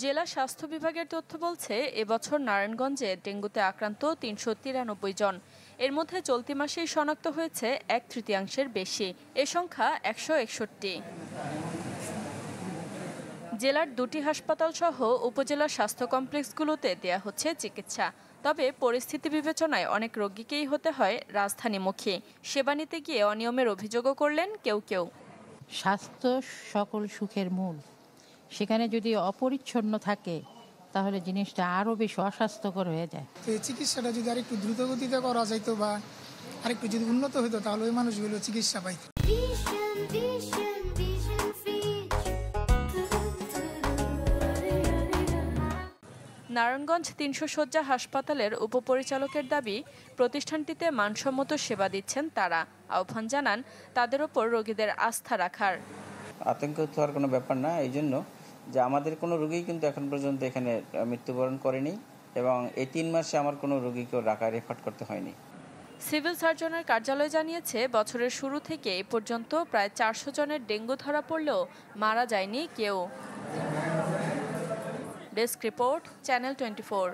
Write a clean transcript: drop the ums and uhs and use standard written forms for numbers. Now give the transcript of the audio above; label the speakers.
Speaker 1: জেলা স্বাস্থ্য বিভাগের তথ্য বলছে, এবছর নারায়ণগঞ্জে ডেঙ্গুতে আক্রান্ত ৩৯৩ জন। এর মধ্যে চলতি মাসেই শনাক্ত হয়েছে ১/৩ বেশি। এ সংখ্যা ১৬১। জেলার ২টি হাসপাতাল সহ উপজেলা স্বাস্থ্য কমপ্লেক্সগুলোতে দেয়া হচ্ছে চিকিৎসা। তবে পরিস্থিতি বিবেচনায় অনেক রোগীকেই হতে হয় রাজধানীমুখী। সেবা নিতে গিয়ে অনিয়মের অভিযোগও করলেন কেউ কেউ।
Speaker 2: স্বাস্থ্য সকল সুখের মূল, সেখানে যদি অপরিচ্ছন্ন থাকে তাহলে জিনিসটা আরও বেশি অস্বাস্থ্যকর হয়ে যায়।
Speaker 3: এই চিকিৎসাটা যদি আরেকটু দ্রুত গতিতে করা যাইতো বা আরেকটু যদি উন্নত হতো তাহলে ওই মানুষগুলো চিকিৎসা পাইত।
Speaker 1: নারায়ণগঞ্জ ৩০০ শয্যা হাসপাতালের উপপরিচালকের দাবি, প্রতিষ্ঠানটিতে মানসম্মত সেবা দিচ্ছেন তারা। আহ্বান জানান তাদের ওপর রোগীদের আস্থা রাখার।
Speaker 4: আতঙ্কিত হওয়ার কোনো ব্যাপার না, এই জন্য যে আমাদের কোনো রোগী কিন্তু এখন পর্যন্ত এখানে মৃত্যুবরণ করেনি এবং এই ৩ মাসে আমার কোনো রোগীকেও ঢাকা রেফার করতে হয়নি।
Speaker 1: সিভিল সার্জনের কার্যালয় জানিয়েছে, বছরের শুরু থেকে এ পর্যন্ত প্রায় ৪০০ জনের ডেঙ্গু ধরা পড়লেও মারা যায়নি কেউ। Desk report, channel 24।